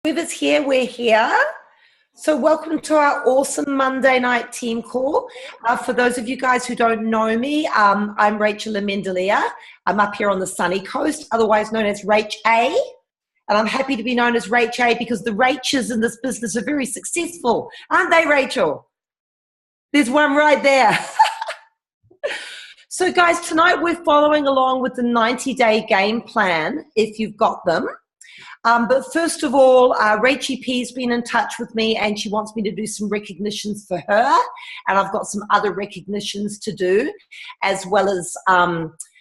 Whoever's here, we're here. So welcome to our awesome Monday night team call. For those of you guys who don't know me, I'm Rachel Amendalia. I'm up here on the sunny coast, otherwise known as Rach A. And I'm happy to be known as Rach A because the Rachels in this business are very successful. Aren't they, Rachel? There's one right there. So guys, tonight we're following along with the 90-day game plan, if you've got them. But first of all, Rachie P's been in touch with me and she wants me to do some recognitions for her. And I've got some other recognitions to do, as well as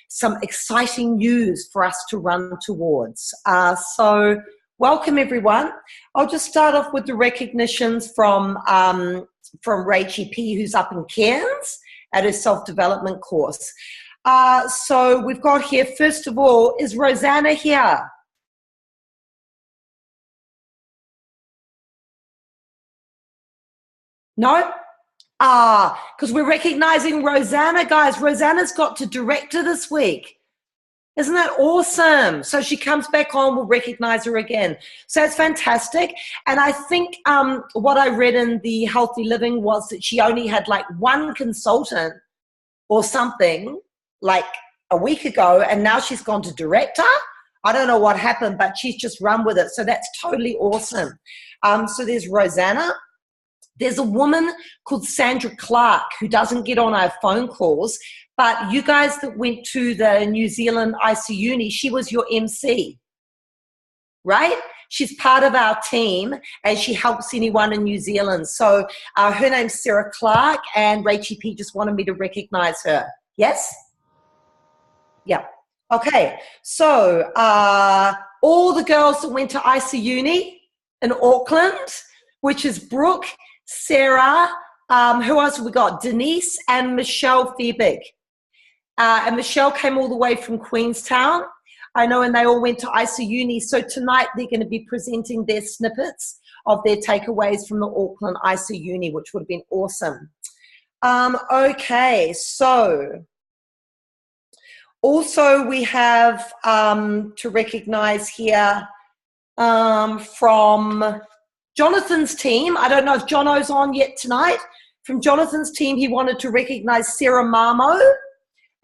some exciting news for us to run towards. So welcome everyone. I'll just start off with the recognitions from Rachie P, who's up in Cairns at her self-development course. So we've got here, first of all, is Rosanna here? No? Because we're recognizing Rosanna, guys. Rosanna's got to director this week. Isn't that awesome? So she comes back on, we'll recognize her again. So it's fantastic. And I think what I read in the Healthy Living was that she only had like one consultant or something like a week ago, and now she's gone to director. I don't know what happened, but she's just run with it. So that's totally awesome. So there's Rosanna. There's a woman called Sandra Clark who doesn't get on our phone calls, but you guys that went to the New Zealand IsaUni, she was your MC, right? She's part of our team and she helps anyone in New Zealand. So her name's Sarah Clark, and Rachie P just wanted me to recognize her. Yes? Yeah. Okay. So all the girls that went to IsaUni in Auckland, which is Brooke, Sarah, who else have we got? Denise and Michelle Feebig. And Michelle came all the way from Queenstown, I know, and they all went to IsaUni. So tonight they're going to be presenting their snippets of their takeaways from the Auckland IsaUni, which would have been awesome. Okay, so also we have to recognize here from Jonathan's team. I don't know if Jono's on yet tonight. From Jonathan's team, he wanted to recognize Sarah Marmo.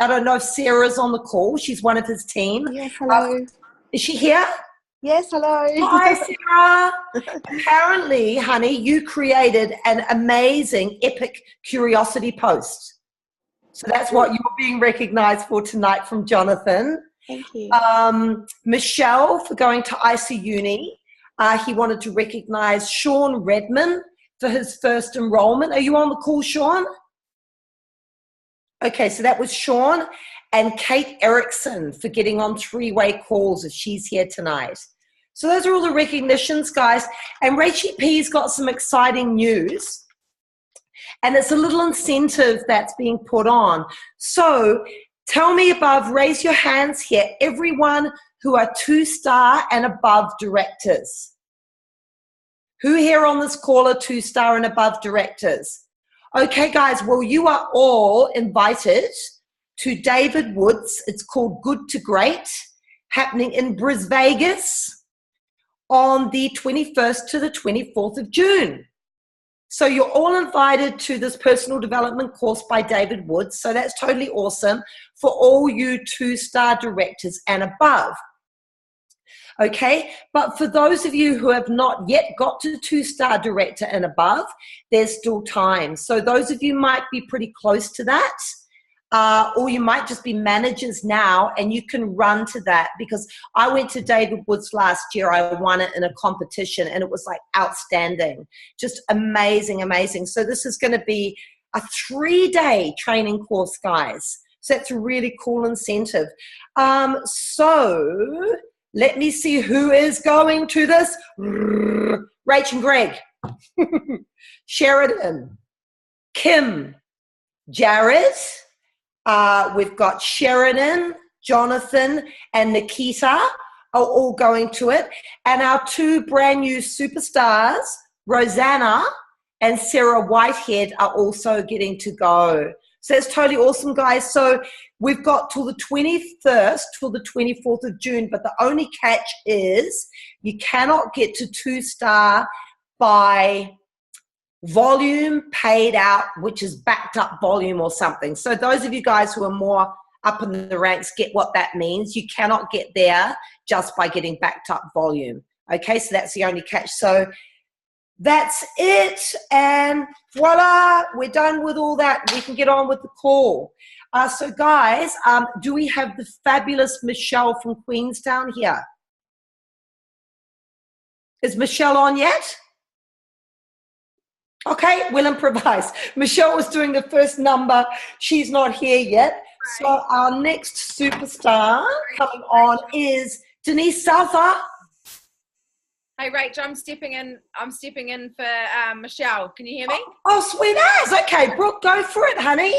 I don't know if Sarah's on the call. She's one of his team. Yes, hello. Is she here? Yes, hello. Hi, Sarah. Apparently, honey, you created an amazing, epic curiosity post. So that's what you're being recognized for tonight from Jonathan. Thank you. Michelle for going to IsaUni. He wanted to recognize Sean Redman for his first enrollment. Are you on the call, Sean? Okay, so that was Sean. And Kate Erickson for getting on three-way calls if she's here tonight. So those are all the recognitions, guys. And Rachie P's got some exciting news. And it's a little incentive that's being put on. So tell me above, raise your hands here, everyone who are 2-star and above directors. Who here on this call are 2-star and above directors? Okay, guys, well, you are all invited to David Woods. It's called Good to Great, happening in Bris Vegas on the 21st to the 24th of June. So you're all invited to this personal development course by David Woods. So that's totally awesome for all you 2-star directors and above. Okay, but for those of you who have not yet got to 2-star director and above, there's still time. So those of you might be pretty close to that, or you might just be managers now and you can run to that, because I went to David Woods last year. I won it in a competition and it was like outstanding, just amazing, amazing. So this is going to be a 3-day training course, guys. So that's a really cool incentive. So let me see who is going to this. Rach and Greg, Sheridan, Kim, Jared. We've got Sheridan, Jonathan, and Nikita are all going to it. And our 2 brand new superstars, Rosanna and Sarah Whitehead, are also getting to go. So it's totally awesome, guys. So we've got till the 21st, till the 24th of June, but the only catch is you cannot get to 2-star by volume paid out, which is backed up volume or something. So those of you guys who are more up in the ranks get what that means. You cannot get there just by getting backed up volume. Okay, so that's the only catch. So that's it, and voila, we're done with all that. We can get on with the call. So guys, do we have the fabulous Michelle from Queenstown here? Is Michelle on yet? Okay, we'll improvise. Michelle was doing the first number. She's not here yet. So our next superstar coming on is Denise Souther. Hey Rachel, I'm stepping in for Michelle. Can you hear me? Oh, sweet as. Okay, Brooke, go for it, honey.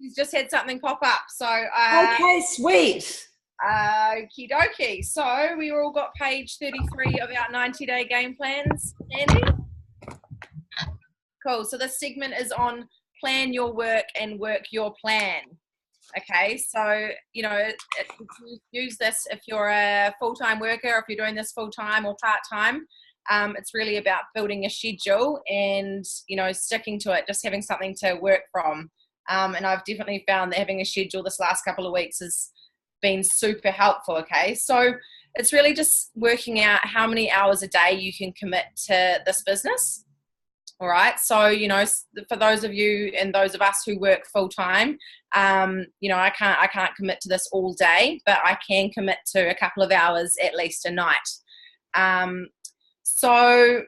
She's just had something pop up. So okay, sweet. Okie dokie. So we all got page 33 of our 90-day game plans, Andy. Cool. So this segment is on plan your work and work your plan. Okay, so use this if you're a full-time worker, or if you're doing this full-time or part-time. It's really about building a schedule and sticking to it, just having something to work from. And I've definitely found that having a schedule this last couple of weeks has been super helpful. Okay, so it's really just working out how many hours a day you can commit to this business. All right. So, for those of you and those of us who work full time, I can't commit to this all day, but I can commit to a couple of hours at least a night. So,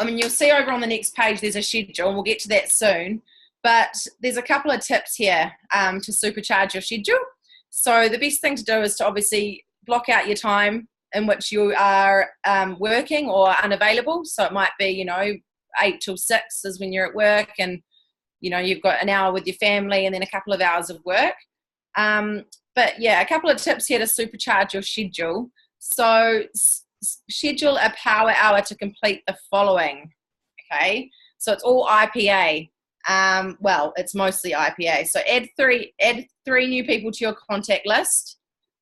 you'll see over on the next page, there's a schedule, and we'll get to that soon, but there's a couple of tips here to supercharge your schedule. So the best thing to do is to obviously block out your time in which you are working or unavailable. So it might be, 8 till 6 is when you're at work, and you've got an hour with your family and then a couple of hours of work. But yeah, a couple of tips here to supercharge your schedule. So schedule a power hour to complete the following. Okay, so it's all IPA. Well, it's mostly IPA. So add three new people to your contact list.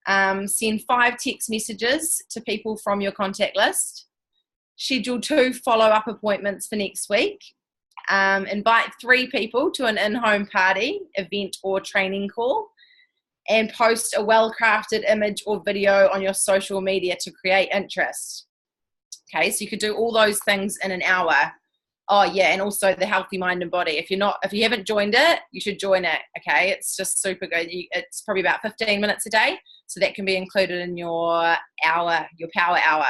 Send 5 text messages to people from your contact list. Schedule 2 follow-up appointments for next week. Invite 3 people to an in-home party, event, or training call. And post a well-crafted image or video on your social media to create interest. Okay, so you could do all those things in an hour. Oh yeah, and also the healthy mind and body. If you haven't joined it, you should join it. Okay, it's just super good. It's probably about 15 minutes a day, so that can be included in your hour, your power hour.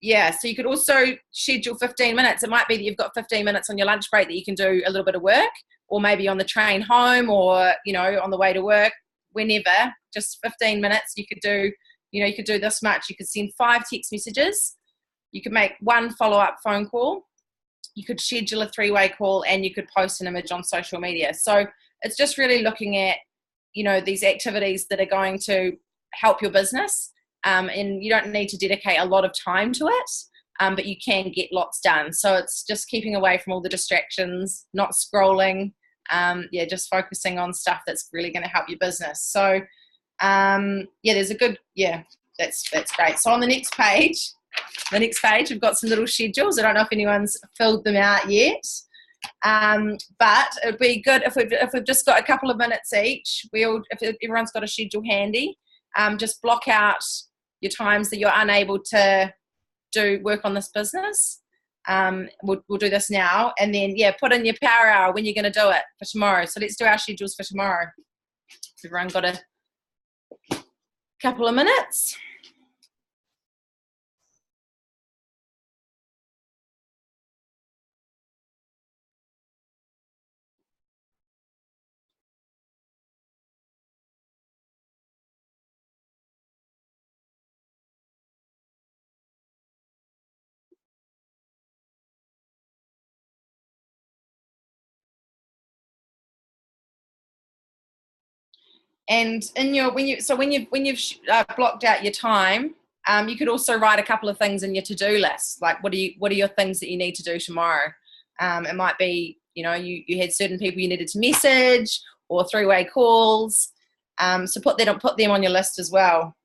Yeah, so you could also schedule 15 minutes. It might be that you've got 15 minutes on your lunch break that you can do a little bit of work, or maybe on the train home, or on the way to work, whenever. Just 15 minutes. You could do, you could do this much. You could send 5 text messages. You could make 1 follow-up phone call. You could schedule a 3-way call, and you could post an image on social media. So it's just really looking at, these activities that are going to help your business. And you don't need to dedicate a lot of time to it, but you can get lots done. So it's just keeping away from all the distractions, not scrolling, just focusing on stuff that's really going to help your business. So, there's a good, that's great. So on the next page, we've got some little schedules. I don't know if anyone's filled them out yet, but it'd be good if we've just got a couple of minutes each. If everyone's got a schedule handy, just block out your times that you're unable to do work on this business. We'll do this now, and then put in your power hour when you're going to do it for tomorrow. So let's do our schedules for tomorrow. Everyone got a couple of minutes? And in your when you've blocked out your time, you could also write a couple of things in your to-do list. Like what are your things that you need to do tomorrow? It might be you had certain people you needed to message, or three-way calls. So put them on your list as well.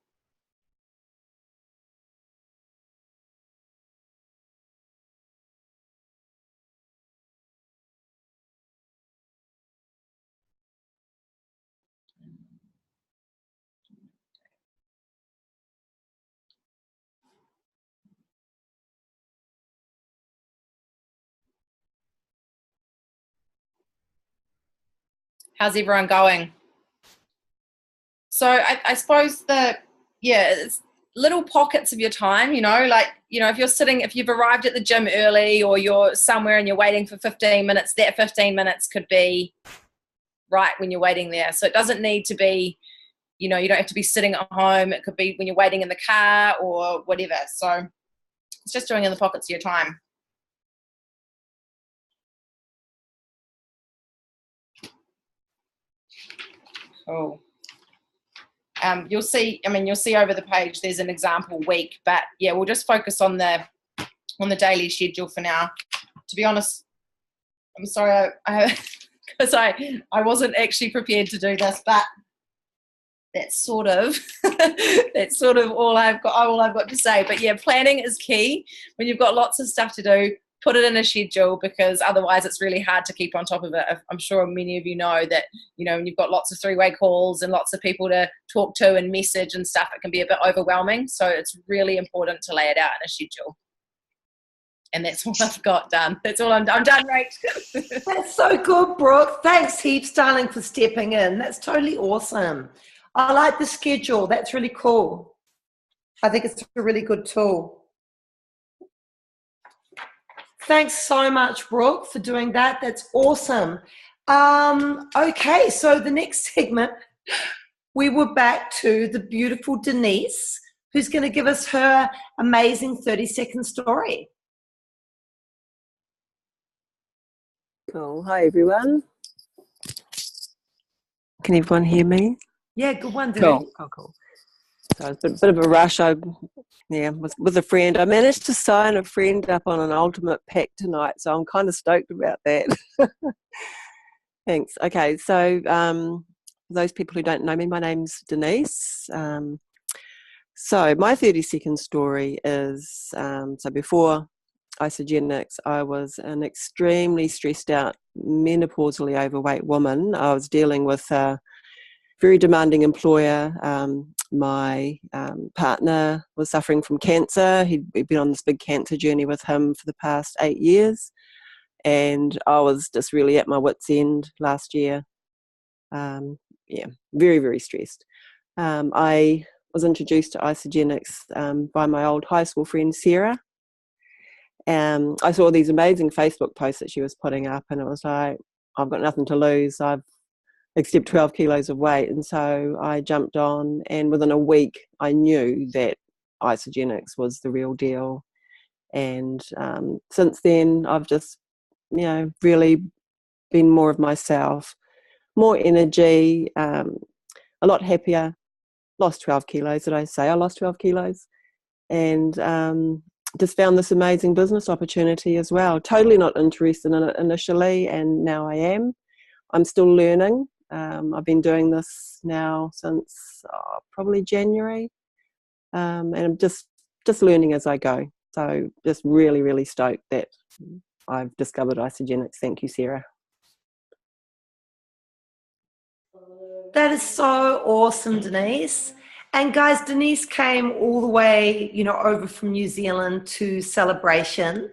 How's everyone going? So I suppose it's little pockets of your time, if you've arrived at the gym early or you're somewhere and you're waiting for 15 minutes, that 15 minutes could be right when you're waiting there. So it doesn't need to be, you don't have to be sitting at home. It could be when you're waiting in the car or whatever. So it's just doing in the pockets of your time. Cool. You'll see over the page there's an example week, but yeah, we'll just focus on the daily schedule for now. To be honest, I'm sorry, because I wasn't actually prepared to do this, but that's sort of all I've got to say. But yeah, planning is key. When you've got lots of stuff to do, put it in a schedule, because otherwise it's really hard to keep on top of it. I'm sure many of you know that, when you've got lots of three-way calls and lots of people to talk to and message and stuff, it can be a bit overwhelming. So it's really important to lay it out in a schedule. And that's all I've got done. That's all I'm done, Rach. That's so good, Brooke. Thanks heaps, darling, for stepping in. That's totally awesome. I like the schedule. That's really cool. I think it's a really good tool. Thanks so much, Brooke, for doing that. That's awesome. Okay, so the next segment, we were back to the beautiful Denise, who's going to give us her amazing 30-second story. Cool. Hi, everyone. Can everyone hear me? Yeah, good one, Denise. Cool. So it's a bit of a rush. Was with a friend. I managed to sign a friend up on an ultimate pack tonight, so I'm kind of stoked about that. Thanks. Okay, so for those people who don't know me, my name's Denise. So my 30-second story is, so before Isaugenics, I was an extremely stressed out, menopausally overweight woman. I was dealing with a very demanding employer. My partner was suffering from cancer. We'd been on this big cancer journey with him for the past 8 years. And I was just really at my wit's end last year. Very, very stressed. I was introduced to Isaugenics by my old high school friend, Sarah. I saw these amazing Facebook posts that she was putting up, and it was like, I've got nothing to lose. I've except 12 kilos of weight. And so I jumped on, and within a week, I knew that Isaugenics was the real deal. And since then, I've just, really been more of myself, more energy, a lot happier. Lost 12 kilos, did I say? I lost 12 kilos. And just found this amazing business opportunity as well. Totally not interested in it initially, and now I am. I'm still learning. I've been doing this now since probably January, and I'm just learning as I go. So just really, really stoked that I've discovered Isaugenics. Thank you, Sarah. That is so awesome, Denise. And guys, Denise came all the way, over from New Zealand to Celebration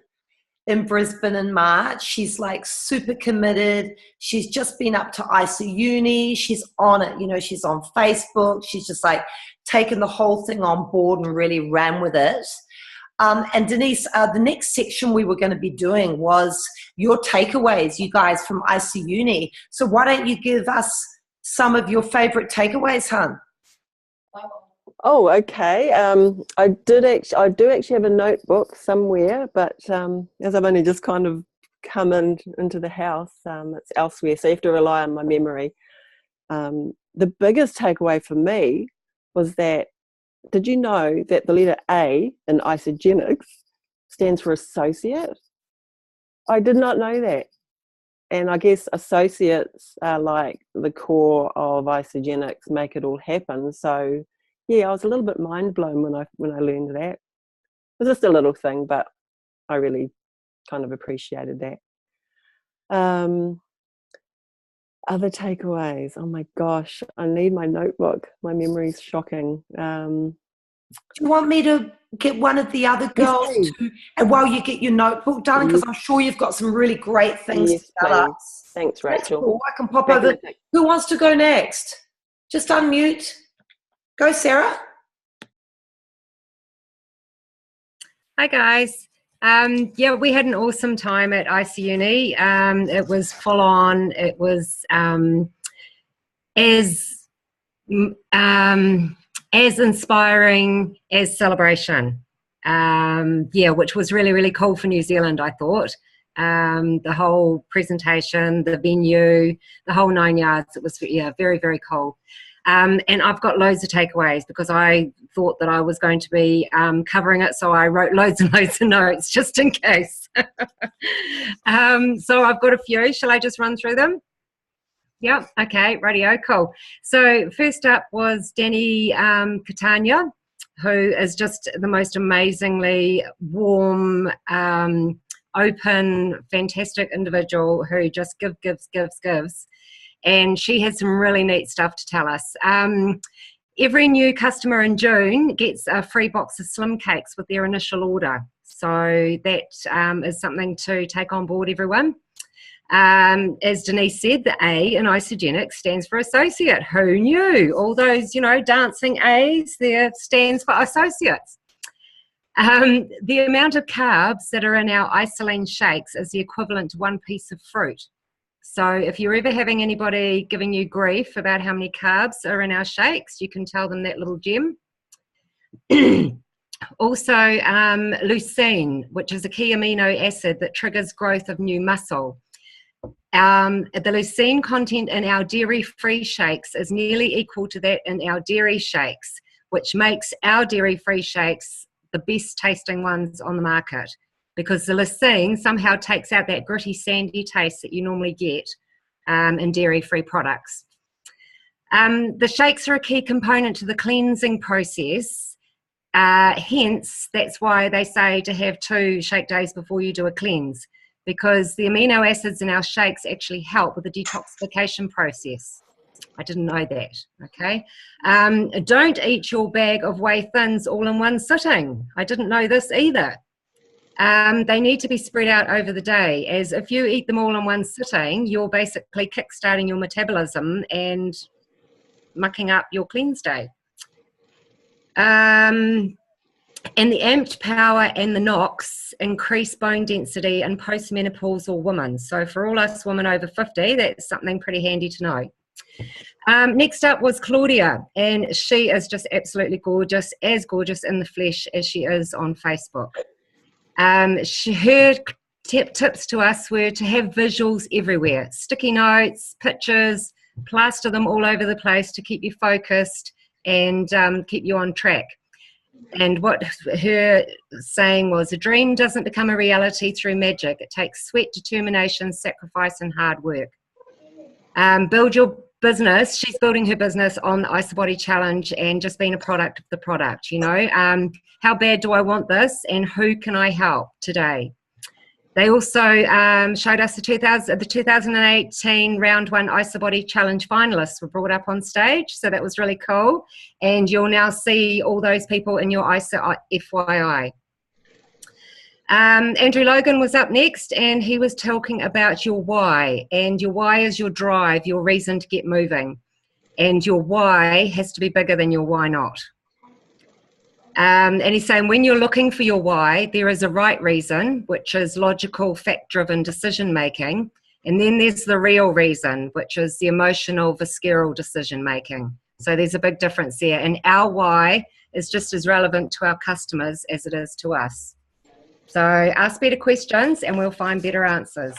in Brisbane in March. She's like super committed. She's just been up to IsaUni. She's on it. She's on Facebook. She's just like taken the whole thing on board and really ran with it. And Denise, the next section we were going to be doing was your takeaways, you guys, from IsaUni. So why don't you give us some of your favorite takeaways, hon? Oh, okay. I do actually have a notebook somewhere, but as I've only just kind of come into the house, it's elsewhere, so you have to rely on my memory. The biggest takeaway for me was that, did you know that the letter A in Isaugenics stands for associate? I did not know that. and I guess associates are like the core of Isogenics, make it all happen. So yeah, I was a little bit mind blown when I learned that. It was just a little thing, but I really kind of appreciated that. Other takeaways. Oh my gosh, I need my notebook. My memory's shocking. Do you want me to get one of the other girls please. to, and while you get your notebook, darling, because I'm sure you've got some really great things Yes, to tell please. us. Thanks, That's Rachel. cool. I can pop over. Who wants to go next? Just unmute. Go, Sarah. Hi guys. Yeah, we had an awesome time at IsaUni. It was full on. It was as inspiring as celebration. Yeah, which was really, really cool for New Zealand, I thought. The whole presentation, the venue, the whole 9 yards. It was, yeah, very, very cool. And I've got loads of takeaways because I thought that I was going to be covering it, so I wrote loads and loads of notes just in case. So I've got a few. Shall I just run through them? Yep. Okay. Radio. Cool. So first up was Danny Catania, who is just the most amazingly warm, open, fantastic individual who just gives. And she has some really neat stuff to tell us. Every new customer in June gets a free box of Slim Cakes with their initial order. So that is something to take on board, everyone. As Denise said, the A in Isogenics stands for associate. Who knew? All those, you know, dancing A's there stands for associates. The amount of carbs that are in our Isoline shakes is the equivalent to one piece of fruit. So if you're ever having anybody giving you grief about how many carbs are in our shakes, you can tell them that little gem. Also, leucine, which is a key amino acid that triggers growth of new muscle. The leucine content in our dairy-free shakes is nearly equal to that in our dairy shakes, which makes our dairy-free shakes the best tasting ones on the market, because the leucine somehow takes out that gritty, sandy taste that you normally get in dairy-free products. The shakes are a key component to the cleansing process. Hence, that's why they say to have 2 shake days before you do a cleanse, because the amino acids in our shakes actually help with the detoxification process. I didn't know that, okay? Don't eat your bag of whey thins all in one sitting. I didn't know this either. They need to be spread out over the day, as if you eat them all in one sitting, you're basically kickstarting your metabolism and mucking up your cleanse day. And the amped power and the NOx increase bone density in postmenopausal women. So for all us women over 50, that's something pretty handy to know. Next up was Claudia, and she is just absolutely gorgeous, as gorgeous in the flesh as she is on Facebook. Her tips to us were to have visuals everywhere, sticky notes, pictures, plaster them all over the place to keep you focused and keep you on track. And what her saying was, a dream doesn't become a reality through magic. It takes sweat, determination, sacrifice, and hard work. Build your business. She's building her business on the IsaBody Challenge and just being a product of the product, you know. How bad do I want this, and who can I help today? They also showed us the 2018 Round 1 IsaBody Challenge finalists were brought up on stage, so that was really cool. And you'll now see all those people in your ISA FYI. Andrew Logan was up next, and he was talking about your why. And your why is your drive, your reason to get moving. And your why has to be bigger than your why not. And he's saying when you're looking for your why, there is a right reason, which is logical, fact-driven decision-making. And then there's the real reason, which is the emotional, visceral decision-making. So there's a big difference there. And our why is just as relevant to our customers as it is to us. So ask better questions and we'll find better answers.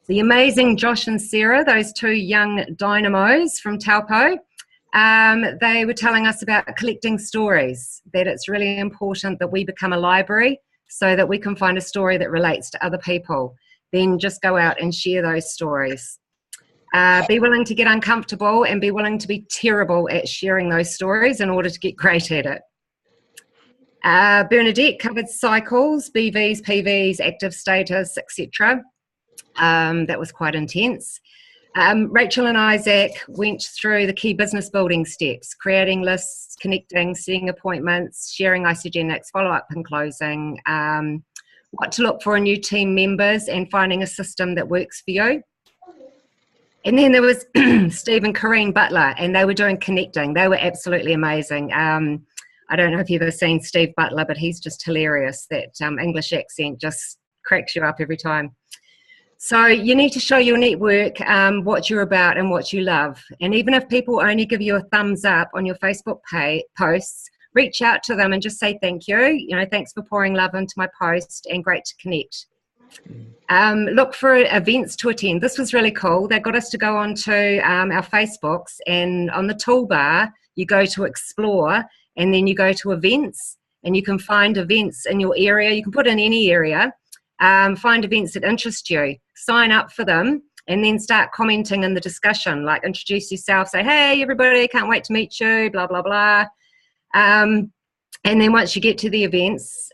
The amazing Josh and Sarah, those 2 young dynamos from Taupo, they were telling us about collecting stories, that it's really important that we become a library so that we can find a story that relates to other people. then just go out and share those stories. Be willing to get uncomfortable and be willing to be terrible at sharing those stories in order to get great at it. Bernadette covered cycles, BVs, PVs, active status, etc. That was quite intense. Rachel and Isaac went through the key business building steps: creating lists, connecting, setting appointments, sharing Isagenix, follow-up and closing, what to look for in new team members, and finding a system that works for you. And then there was Steve and Corrine Butler, and they were doing connecting. They were absolutely amazing. I don't know if you've ever seen Steve Butler, but he's just hilarious. That English accent just cracks you up every time. So you need to show your network what you're about and what you love. And even if people only give you a thumbs up on your Facebook posts, reach out to them and just say thank you. You know, thanks for pouring love into my post and great to connect. Look for events to attend. This was really cool. They got us to go onto our Facebooks, and on the toolbar you go to explore, and then you go to events, and you can find events in your area. You can put in any area, find events that interest you, sign up for them, and then start commenting in the discussion, like introduce yourself, say, hey everybody, can't wait to meet you, blah blah blah. And then once you get to the events,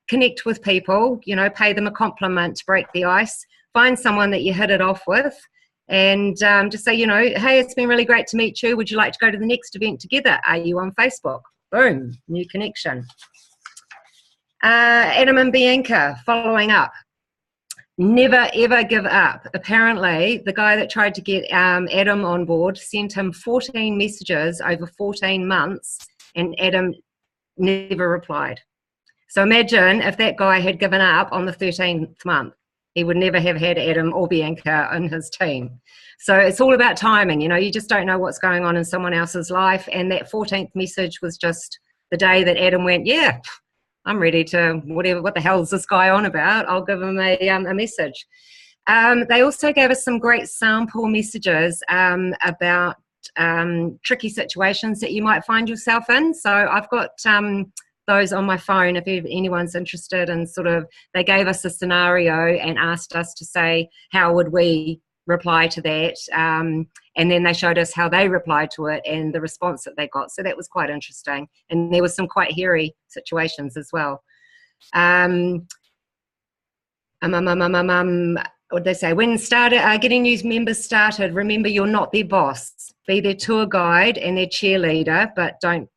connect with people, you know, pay them a compliment to break the ice, find someone that you hit it off with, and just say, you know, hey, it's been really great to meet you. Would you like to go to the next event together? Are you on Facebook? Boom, new connection. Adam and Bianca, following up. Never, ever give up. Apparently, the guy that tried to get Adam on board sent him 14 messages over 14 months, and Adam never replied. So imagine if that guy had given up on the 13th month. He would never have had Adam or Bianca in his team. So it's all about timing. You know, you just don't know what's going on in someone else's life. And that 14th message was just the day that Adam went, yeah, I'm ready to what the hell is this guy on about? I'll give him a message. They also gave us some great sample messages about tricky situations that you might find yourself in. So I've got those on my phone if anyone's interested, and sort of they gave us a scenario and asked us to say how would we reply to that, and then they showed us how they replied to it and the response that they got. So that was quite interesting, and there was some quite hairy situations as well. What did they say? When getting new members started, remember you're not their boss. Be their tour guide and their cheerleader, but don't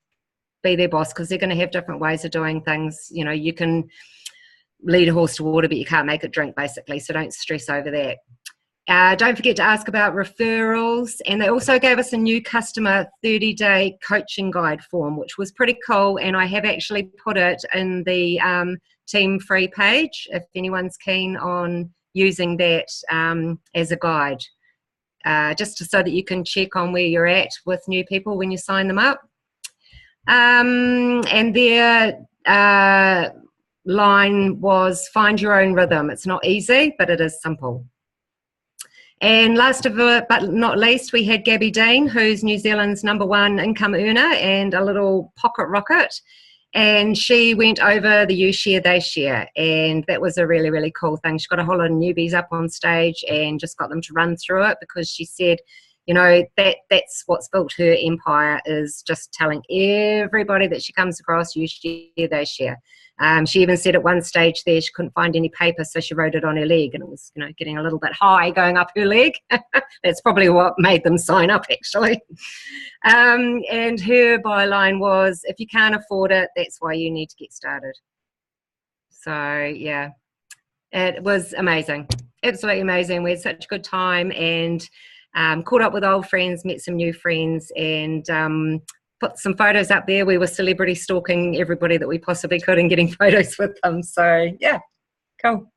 be their boss, because they're going to have different ways of doing things. You know, you can lead a horse to water, but you can't make it drink, basically. So don't stress over that. Don't forget to ask about referrals. And they also gave us a new customer 30-day coaching guide form, which was pretty cool. And I have actually put it in the team free page if anyone's keen on using that as a guide, just so that you can check on where you're at with new people when you sign them up. And their line was, find your own rhythm. It's not easy, but it is simple. And last but not least, we had Gabby Dean, who's New Zealand's #1 income earner and a little pocket rocket. And she went over the You Share, They Share. And that was a really, really cool thing. She got a whole lot of newbies up on stage and just got them to run through it, because she said, you know, that's what's built her empire, is just telling everybody that she comes across, you share, they share. She even said at one stage there she couldn't find any paper, so she wrote it on her leg, and it was, you know, getting a little bit high going up her leg. That's probably what made them sign up, actually. And her byline was, if you can't afford it, that's why you need to get started. So, yeah, it was amazing. Absolutely amazing. We had such a good time, and caught up with old friends, met some new friends, and put some photos up there. We were celebrity stalking everybody that we possibly could and getting photos with them. So, yeah, cool.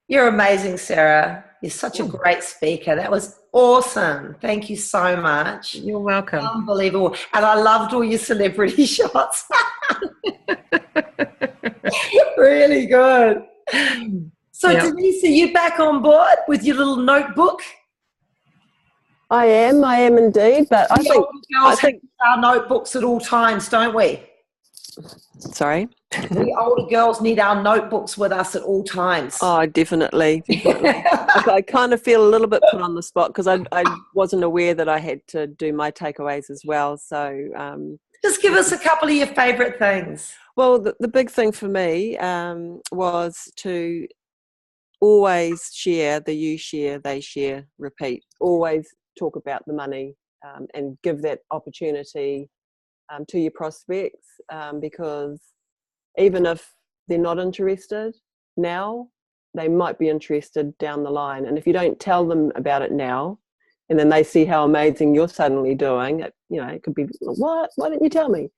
You're amazing, Sarah. You're such a great speaker. That was awesome. Thank you so much. You're welcome. Unbelievable. And I loved all your celebrity shots. Really good. So, Yep. Denise, are you back on board with your little notebook? I am indeed, but I think Our notebooks at all times, don't we? Sorry? We older girls need our notebooks with us at all times. Oh, definitely. I kind of feel a little bit put on the spot because I wasn't aware that I had to do my takeaways as well. So just give us a couple of your favourite things. Well, the big thing for me was to always share the you share, they share, repeat. Always talk about the money and give that opportunity to your prospects because even if they're not interested now, they might be interested down the line. And if you don't tell them about it now, and then they see how amazing you're suddenly doing, it could be, what? Why didn't you tell me?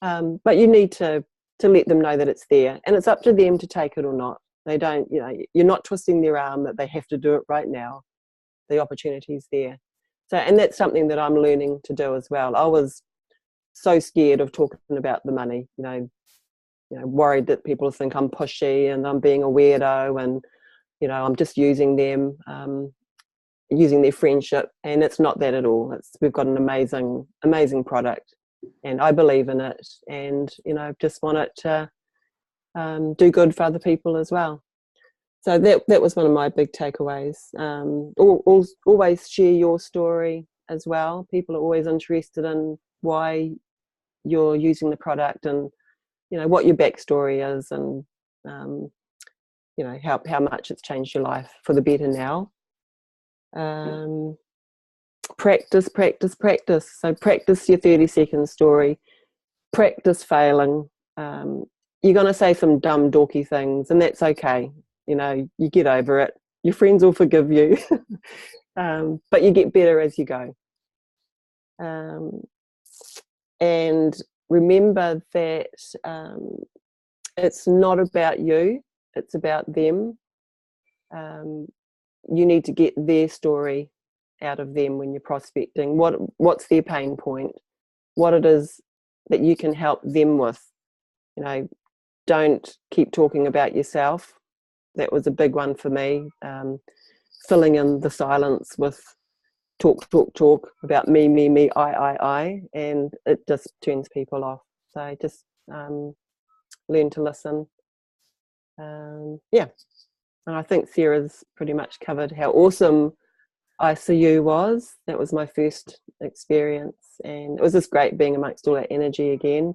But you need to let them know that it's there, and it's up to them to take it or not. They don't, you're not twisting their arm that they have to do it right now. The opportunity's there. So, and that's something that I'm learning to do as well. I was so scared of talking about the money, worried that people think I'm pushy and I'm being a weirdo and, I'm just using them, using their friendship. And it's not that at all. We've got an amazing, amazing product and I believe in it and, just want it to do good for other people as well. So that was one of my big takeaways. Always share your story as well. People are always interested in why you're using the product and what your backstory is and how much it's changed your life for the better now. Practice. So practice your 30-second story. Practice failing. You're going to say some dumb dorky things and that's okay. You get over it. Your friends will forgive you. But you get better as you go. And remember that it's not about you, it's about them. You need to get their story out of them when you're prospecting. What's their pain point? What it is that you can help them with. Don't keep talking about yourself. That was a big one for me. Filling in the silence with talk about me, I, and it just turns people off. So just learn to listen. And I think Sarah's pretty much covered how awesome IsaU was. That was my first experience, and it was just great being amongst all that energy again.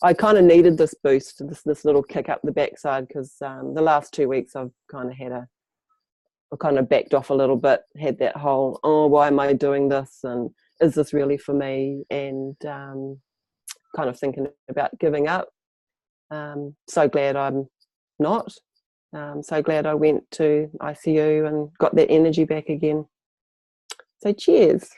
I kind of needed this boost, this little kick up the backside, because the last 2 weeks I've kind of backed off a little bit, had that whole, why am I doing this? And is this really for me? And kind of thinking about giving up. So glad I'm not. So glad I went to IsaU and got that energy back again. So cheers.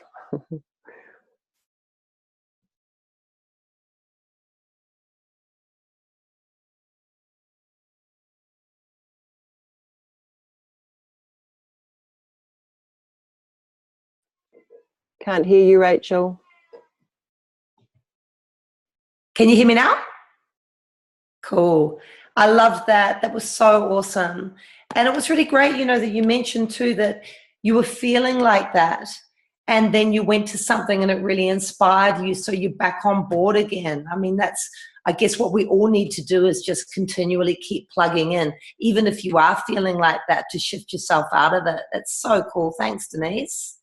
Can't hear you, Rachel. Can you hear me now? Cool. I love that. That was so awesome. And it was really great, that you mentioned too that you were feeling like that and then you went to something and it really inspired you, so you're back on board again. I mean, that's, I guess, what we all need to do is just continually keep plugging in, even if you are feeling like that, to shift yourself out of it. That's so cool. Thanks, Denise.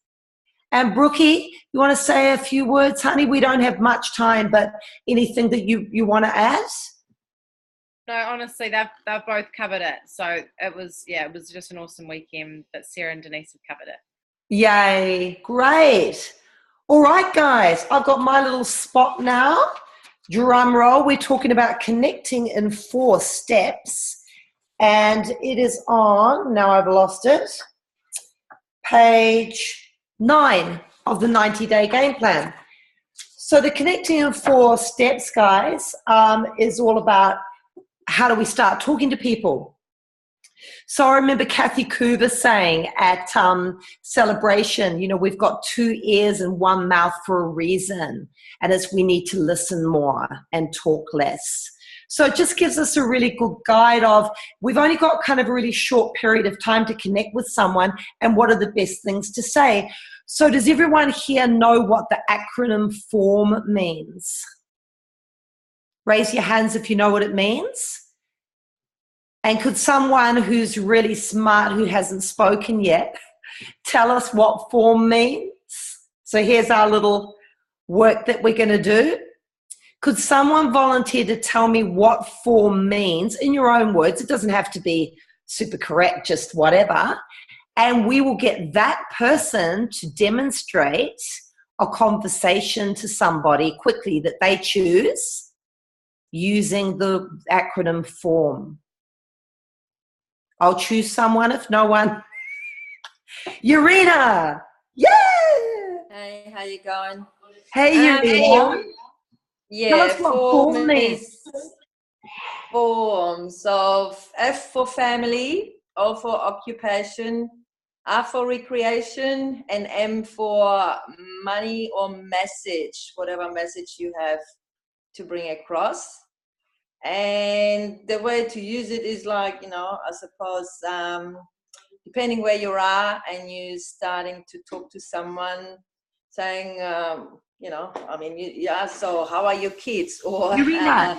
And Brookie, you want to say a few words, honey? We don't have much time, but anything that you want to add? No, honestly, they've both covered it. So it was just an awesome weekend that Sarah and Denise have covered it. Yay, great. All right, guys, I've got my little spot now. Drum roll. We're talking about connecting in 4 steps. And it is on, now I've lost it, page 9 of the 90-day game plan. So the connecting in 4 steps, guys, is all about how do we start talking to people. So I remember Kathy Coover saying at Celebration, we've got 2 ears and 1 mouth for a reason, and it's we need to listen more and talk less. So it just gives us a really good guide of, we've only got kind of a really short period of time to connect with someone, and what are the best things to say. So does everyone here know what the acronym FORM means? Raise your hands if you know what it means. And could someone who's really smart, who hasn't spoken yet, tell us what form means? So here's our little work that we're going to do. Could someone volunteer to tell me what form means in your own words? It doesn't have to be super correct, just whatever. And we will get that person to demonstrate a conversation to somebody quickly that they choose using the acronym form. I'll choose someone if no one. Urena! Yeah! Hey, how you going? Hey, Urena. Yeah, Tell us what form means. Forms of F for family, O for occupation, R for recreation, and M for money or message, whatever message you have to bring across. And the way to use it is like, I suppose, depending where you are and you're starting to talk to someone, saying, so how are your kids? Or Urena.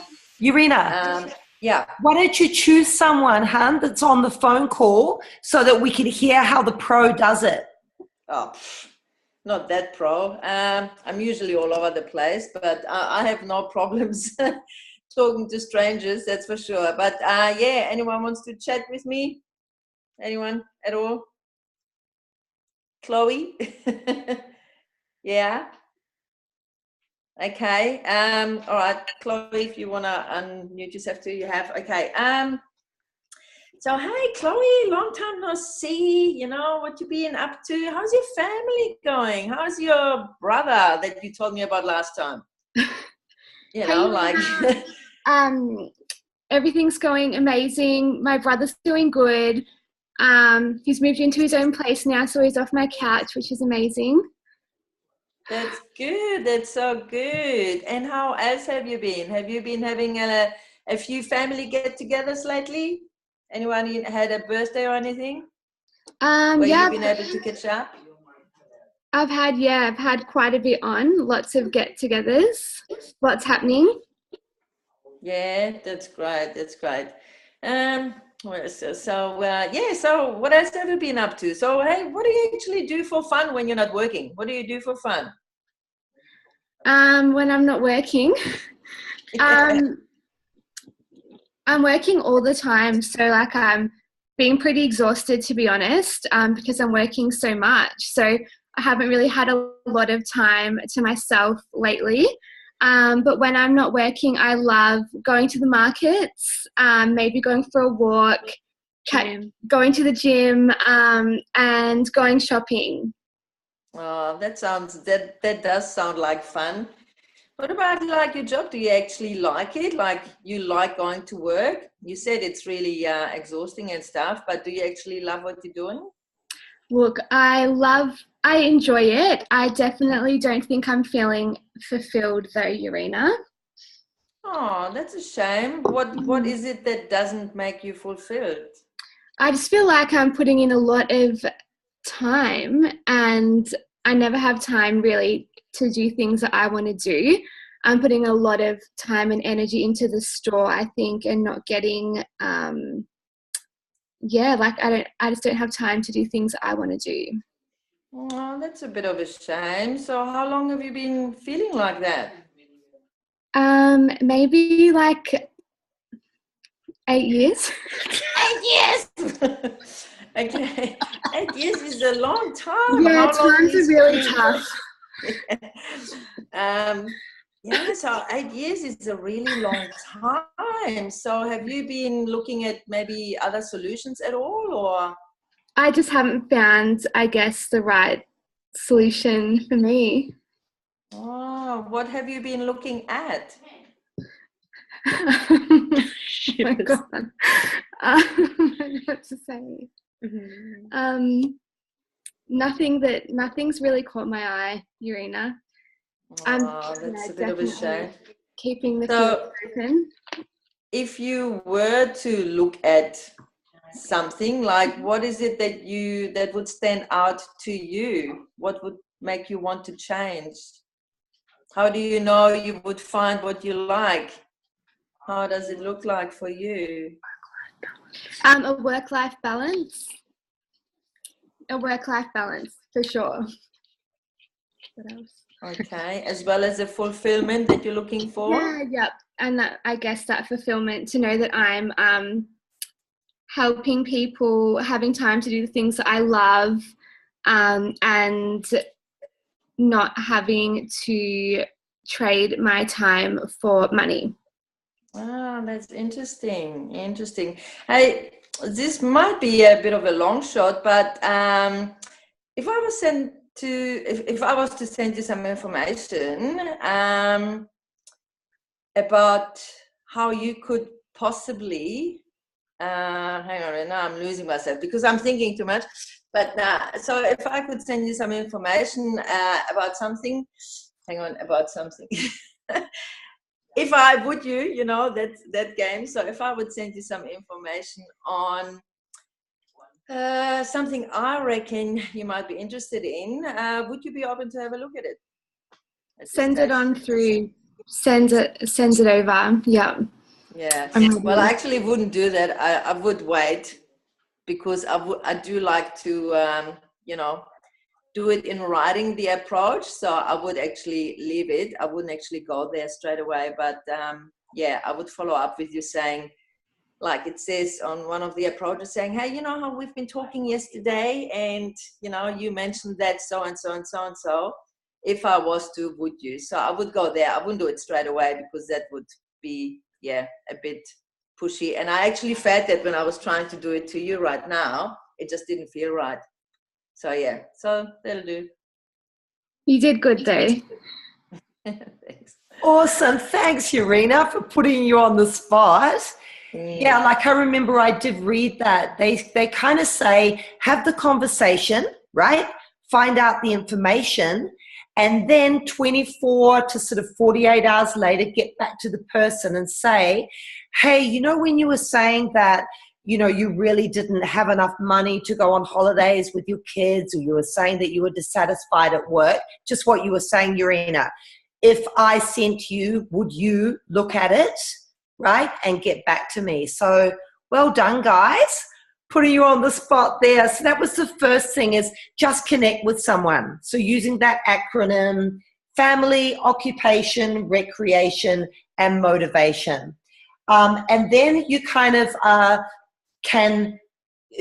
Yeah. Why don't you choose someone, hun, that's on the phone call so that we can hear how the pro does it? Oh, not that pro. I'm usually all over the place, but I have no problems talking to strangers, that's for sure. But anyone wants to chat with me? Anyone at all? Chloe? Yeah. Okay. All right, Chloe, if you wanna unmute yourself too, you have. Okay. So hey, Chloe, long time no see. What you been up to? How's your family going? How's your brother that you told me about last time? Everything's going amazing. My brother's doing good. He's moved into his own place now, so he's off my couch, which is amazing. That's good. That's so good. And how else have you been? Have you been having a few family get-togethers lately? Anyone had a birthday or anything? Where you've been able to catch up? I've had quite a bit on. Lots of get-togethers. Lots happening. Yeah, that's great. That's great. So what else have you been up to? So, hey, what do you actually do for fun when you're not working? What do you do for fun? When I'm not working, I'm working all the time. So I'm being pretty exhausted, to be honest, because I'm working so much. So I haven't really had a lot of time to myself lately. But when I'm not working, I love going to the markets, maybe going for a walk, going to the gym, and going shopping. Oh, that does sound like fun. What about like your job? Do you actually like it? Like you like going to work? You said it's really exhausting and stuff, but do you actually love what you're doing? Look, I enjoy it. I definitely don't think I'm feeling fulfilled though, Urena. Oh, that's a shame. What is it that doesn't make you fulfilled? I just feel like I'm putting in a lot of time and I never have time really to do things that I want to do. I'm putting a lot of time and energy into the store, I think, and not getting I just don't have time to do things that I want to do. Oh, that's a bit of a shame. So how long have you been feeling like that? Maybe like 8 years. 8 years. Okay, 8 years is a long time. Yeah, times are really tough. So 8 years is a really long time. So have you been looking at maybe other solutions at all, or? I just haven't found, I guess, the right solution for me. Oh, what have you been looking at? Oh my God. I don't know what to say. Mm-hmm. Nothing's really caught my eye, Urena. That's a bit of a shame. Keeping the field open. If you were to look at something, like what is it that would stand out to you? What would make you want to change? How do you know you would find what you like? How does it look like for you? A work-life balance. A work-life balance, for sure. What else? Okay, as well as the fulfillment that you're looking for? Yeah. And that, I guess that fulfillment, to know that I'm helping people, having time to do the things that I love, and not having to trade my time for money. Ah, that's interesting. Interesting. Hey, this might be a bit of a long shot, but if I was if I was to send you some information about how you could possibly hang on, now I'm losing myself because I'm thinking too much. But so if I could send you some information about something, about something. If I would, you know, that game. So if I would send you some information on something I reckon you might be interested in, would you be open to have a look at it? Send it on through. Send it over. Yeah. Yeah. Well, I actually wouldn't do that. I would wait, because I do like to you know, do it in writing, the approach. So I would actually leave it. I wouldn't actually go there straight away. But yeah, I would follow up with you saying, like it says on one of the approaches, saying, hey, you know how we've been talking yesterday, and you know, you mentioned that so and so and so and so. If I was to, would you? So I would go there. I wouldn't do it straight away, because that would be, yeah, a bit pushy. And I actually felt that when I was trying to do it to you right now, it just didn't feel right. So yeah, so that'll do. You did good though. Thanks. Awesome. Thanks, Urena, for putting you on the spot. Yeah, like I remember I did read that. They kind of say, have the conversation, right? Find out the information, and then 24 to sort of 48 hours later, get back to the person and say, hey, you know, when you were saying that, you know, you really didn't have enough money to go on holidays with your kids, or you were saying that you were dissatisfied at work, just what you were saying, Urena. If I sent you, would you look at it, right, and get back to me? So well done, guys, putting you on the spot there. So that was the first thing, is just connect with someone. So using that acronym, family, occupation, recreation, and motivation. And then you kind of can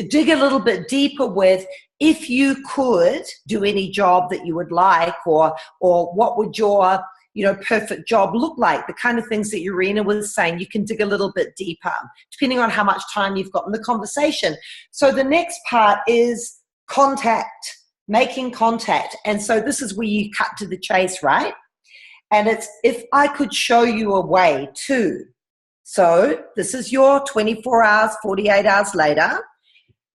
dig a little bit deeper with, if you could do any job that you would like, or what would your, you know, perfect job look like, the kind of things that Urena was saying. You can dig a little bit deeper depending on how much time you've got in the conversation. So the next part is contact, making contact. And so this is where you cut to the chase, right? And it's, if I could show you a way to, so this is your 24 hours, 48 hours later,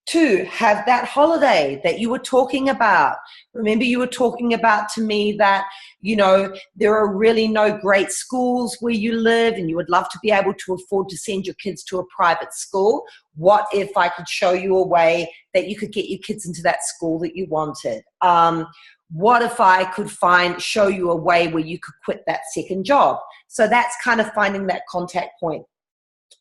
to have that holiday that you were talking about. Remember, you were talking about to me that, you know, there are really no great schools where you live, and you would love to be able to afford to send your kids to a private school. What if I could show you a way that you could get your kids into that school that you wanted? What if I could show you a way where you could quit that second job? So that's kind of finding that contact point.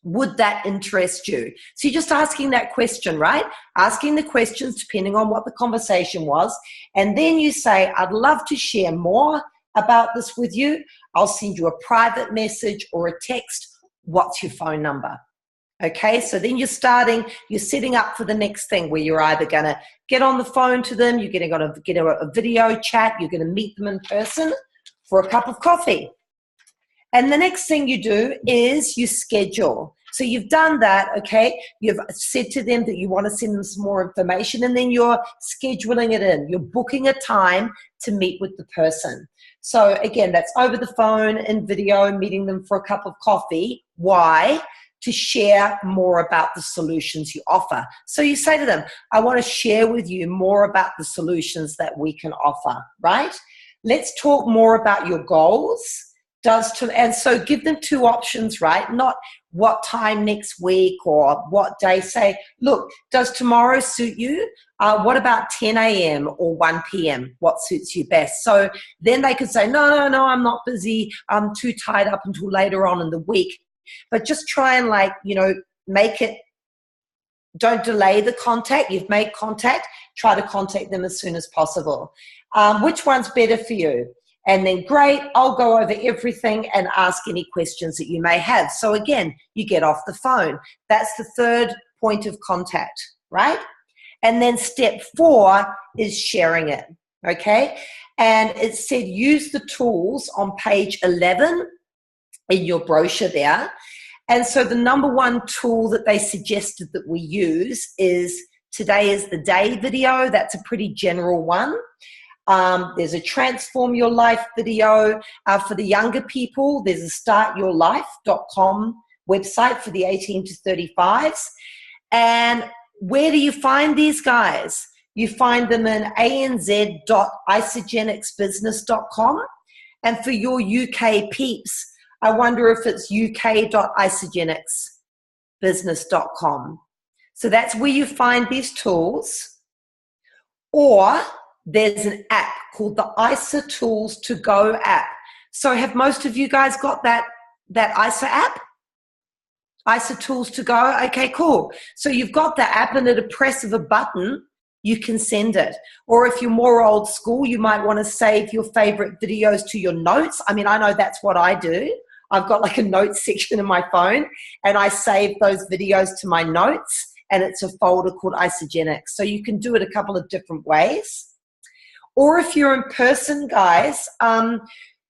Would that interest you? So you're just asking that question, right? Asking the questions depending on what the conversation was. And then you say, I'd love to share more about this with you. I'll send you a private message or a text. What's your phone number? Okay, so then you're setting up for the next thing, where you're either going to get on the phone to them, you're going to get a video chat, you're going to meet them in person for a cup of coffee. And the next thing you do is you schedule. So you've done that, okay? You've said to them that you want to send them some more information, and then you're scheduling it in. You're booking a time to meet with the person. So again, that's over the phone and video, meeting them for a cup of coffee. Why? To share more about the solutions you offer. So you say to them, I want to share with you more about the solutions that we can offer, right? Let's talk more about your goals. And so give them two options, right? Not what time next week or what day. Say, look, does tomorrow suit you? What about 10 a.m. or 1 p.m.? What suits you best? So then they could say, no, I'm not busy. I'm too tied up until later on in the week. but just try and, like, you know, make it, don't delay the contact. You've made contact, try to contact them as soon as possible. Which one's better for you? And then, great, I'll go over everything and ask any questions that you may have. So again, you get off the phone. That's the third point of contact, right? And then step 4 is sharing it, okay? And it said use the tools on page 11 in your brochure there. And so the number 1 tool that they suggested that we use is Today is the Day video. That's a pretty general one. There's a Transform Your Life video. For the younger people, there's a startyourlife.com website for the 18 to 35s. And where do you find these guys? You find them in anz.isogenicsbusiness.com. And for your UK peeps, I wonder if it's uk.isogenicsbusiness.com. So that's where you find these tools. Or there's an app called the ISA Tools to Go app. So have most of you guys got that ISA app? ISA Tools to Go? Okay, cool. So you've got the app, and at a press of a button, you can send it. Or if you're more old school, you might want to save your favorite videos to your notes. I mean, I know that's what I do. I've got like a notes section in my phone, and I save those videos to my notes, and it's a folder called Isogenics. So you can do it a couple of different ways. Or if you're in person, guys,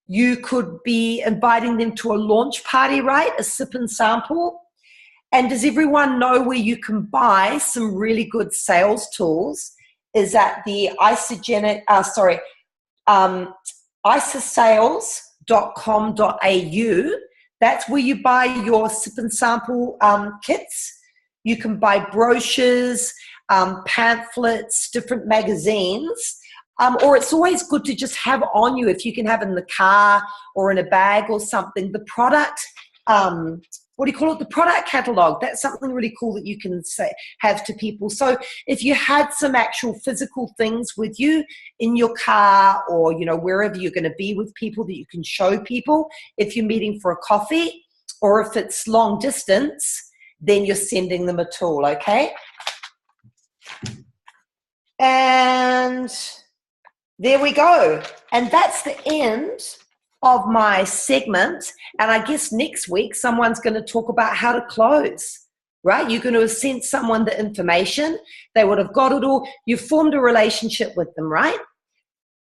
you could be inviting them to a launch party, right? A sip and sample. And does everyone know where you can buy some really good sales tools? Is at the isasales.com.au. That's where you buy your sip and sample kits. You can buy brochures, pamphlets, different magazines. Or it's always good to just have on you, if you can have in the car or in a bag or something, the product, what do you call it? The product catalog. That's something really cool that you can have to people. So if you had some actual physical things with you in your car, or, you know, wherever you're going to be with people that you can show people, if you're meeting for a coffee, or if it's long distance, then you're sending them a tool, okay? And there we go. And that's the end of my segment. And I guess next week someone's going to talk about how to close, right? You're going to have sent someone the information. They would have got it all. You've formed a relationship with them, right?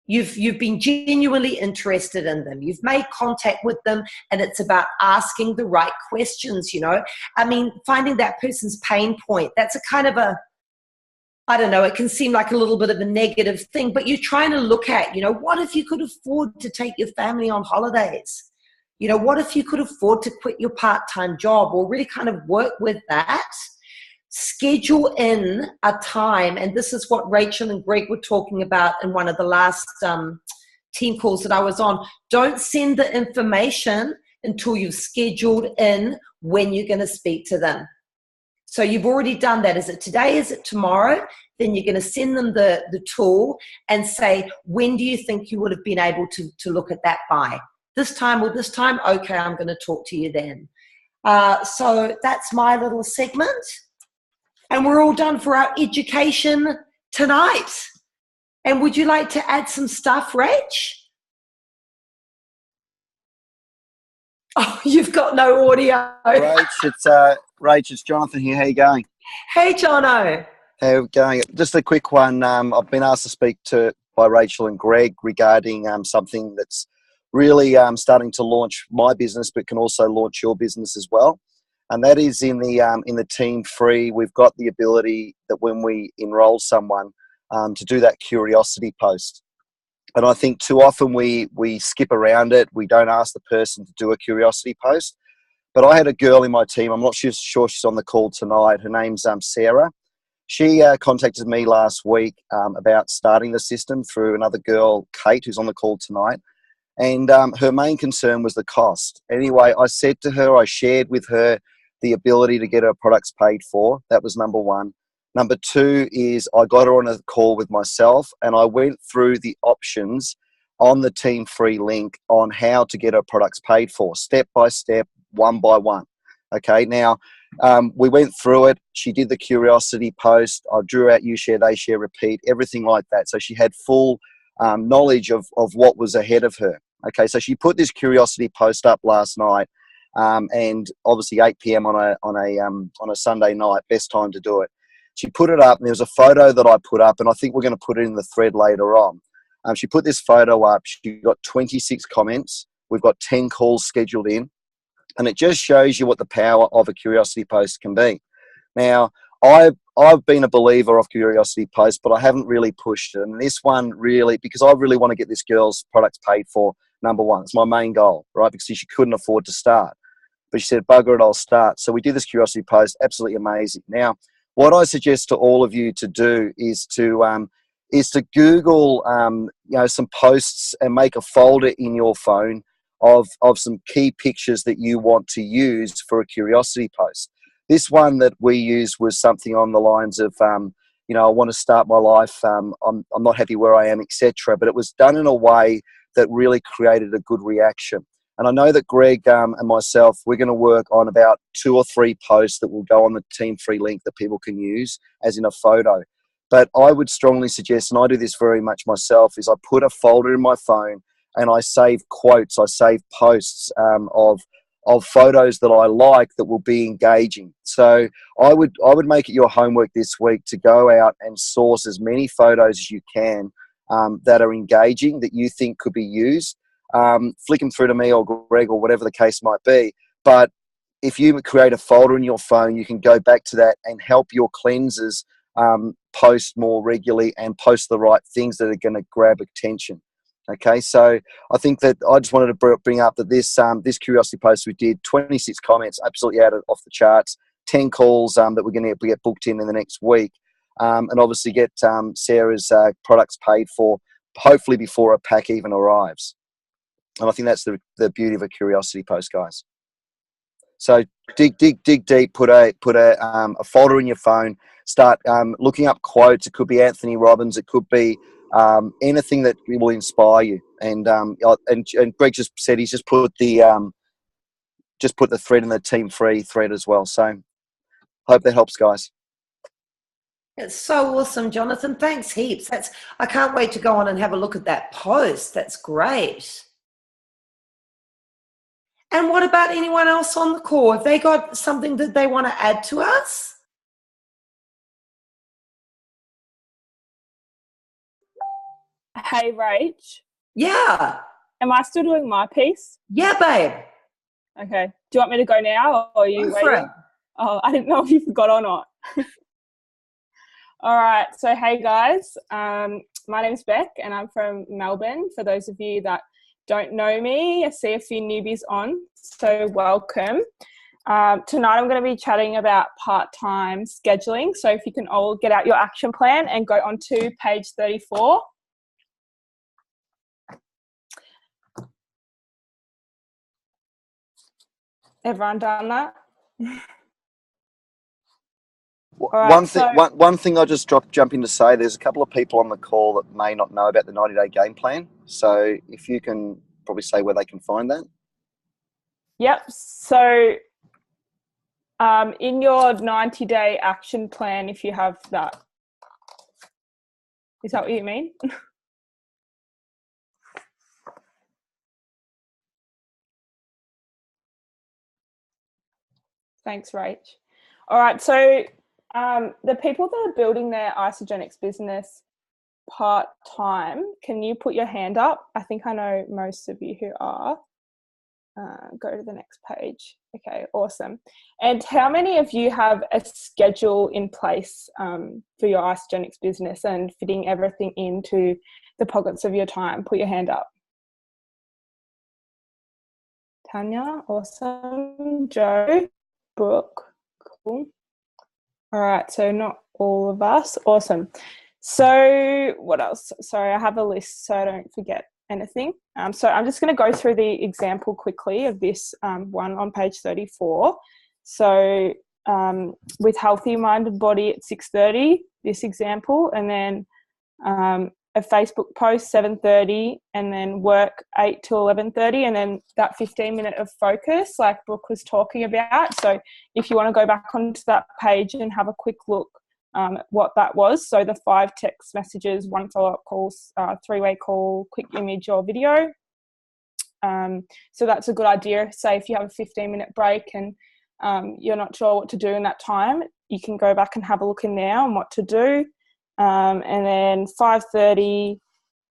You've been genuinely interested in them. You've made contact with them, and it's about asking the right questions, you know. I mean, finding that person's pain point, that's a kind of a, I don't know, it can seem like a little bit of a negative thing, but you're trying to look at, you know, what if you could afford to take your family on holidays? You know, what if you could afford to quit your part-time job, or really kind of work with that? Schedule in a time, and this is what Rachel and Greg were talking about in one of the last team calls that I was on. Don't send the information until you've scheduled in when you're going to speak to them. So you've already done that. Is it today? Is it tomorrow? Then you're going to send them the tool and say, when do you think you would have been able to look at that by? This time or this time? Okay, I'm going to talk to you then. So that's my little segment. And we're all done for our education tonight. And would you like to add some stuff, Rach? Oh, you've got no audio. Rach, it's Jonathan here. How you going? Hey, Jono. How are we going? Just a quick one. I've been asked to speak by Rachel and Greg regarding something that's really starting to launch my business, but can also launch your business as well. And that is in the team free. We've got the ability that when we enroll someone to do that curiosity post. And I think too often we skip around it. We don't ask the person to do a curiosity post. But I had a girl in my team. I'm not sure she's on the call tonight. Her name's Sarah. She contacted me last week about starting the system through another girl, Kate, who's on the call tonight. And her main concern was the cost. Anyway, I said to her, I shared with her the ability to get her products paid for. That was number one. Number two is I got her on a call with myself, and I went through the options on the team free link on how to get her products paid for, step by step, one by one. Okay, now we went through it. She did the curiosity post. I drew out you share, they share, repeat, everything like that. So she had full knowledge of what was ahead of her. Okay, so she put this curiosity post up last night, and obviously 8 p.m. on a Sunday night, best time to do it. She put it up, and there was a photo that I put up, and I think we're going to put it in the thread later on. She put this photo up. She got 26 comments. We've got 10 calls scheduled in. And it just shows you what the power of a curiosity post can be. Now, I've been a believer of curiosity posts, but I haven't really pushed it. And this one really, because I really want to get this girl's products paid for, number one. It's my main goal, right? Because she couldn't afford to start. But she said, bugger it, I'll start. So we did this curiosity post, absolutely amazing. Now, what I suggest to all of you to do is to Google some posts and make a folder in your phone of some key pictures that you want to use for a curiosity post. This one that we used was something on the lines of, I want to start my life, I'm not happy where I am, etc. But it was done in a way that really created a good reaction. And I know that Greg and myself, we're going to work on about 2 or 3 posts that will go on the Team Free link that people can use as in a photo. But I would strongly suggest, and I do this very much myself, is I put a folder in my phone and I save quotes, I save posts of photos that I like that will be engaging. So I would make it your homework this week to go out and source as many photos as you can that are engaging, that you think could be used. Flick them through to me or Greg or whatever the case might be. But if you create a folder in your phone, you can go back to that and help your cleansers post more regularly and post the right things that are going to grab attention. Okay, so I think that I just wanted to bring up that this curiosity post we did, 26 comments, absolutely off the charts, 10 calls that we're going to get booked in the next week, and obviously get Sarah's products paid for, hopefully before a pack even arrives. And I think that's the beauty of a curiosity post, guys. So dig deep, put a folder in your phone, start looking up quotes. It could be Anthony Robbins, it could be anything that will inspire you. And Greg just said he's just put the thread in the Team Free thread as well. So hope that helps, guys. It's so awesome, Jonathan. Thanks heaps. I can't wait to go on and have a look at that post. That's great. And what about anyone else on the call? Have they got something that they want to add to us? Hey, Rach. Yeah. Am I still doing my piece? Yeah, babe. Okay. Do you want me to go now or are you waiting? Oh, I didn't know if you forgot or not. All right. So, hey, guys. My name's Beck and I'm from Melbourne. For those of you that don't know me, I see a few newbies on, so welcome. Tonight I'm going to be chatting about part-time scheduling. So if you can all get out your action plan and go on to page 34. Everyone done that? One thing I just jump in to say, there's a couple of people on the call that may not know about the 90-day game plan. So if you can probably say where they can find that. Yep. So in your 90-day action plan, if you have that. Is that what you mean? Thanks, Rach. All right, so the people that are building their Isaugenics business part-time, can you put your hand up? I think I know most of you who are. Go to the next page. Okay, awesome. And how many of you have a schedule in place for your Isaugenics business and fitting everything into the pockets of your time? Put your hand up. Tanya, awesome. Joe, Brooke, cool. All right, so not all of us. Awesome. So what else? Sorry, I have a list so I don't forget anything. So I'm just going to go through the example quickly of this one on page 34. So with healthy mind and body at 6:30, this example, and then a Facebook post 7:30, and then work 8 to 11:30, and then that 15-minute of focus like Brooke was talking about. So if you want to go back onto that page and have a quick look at what that was, so the 5 text messages, 1 follow-up call, 3-way call, quick image or video. So that's a good idea. Say if you have a 15-minute break and you're not sure what to do in that time, you can go back and have a look in there on what to do. And then 5:30,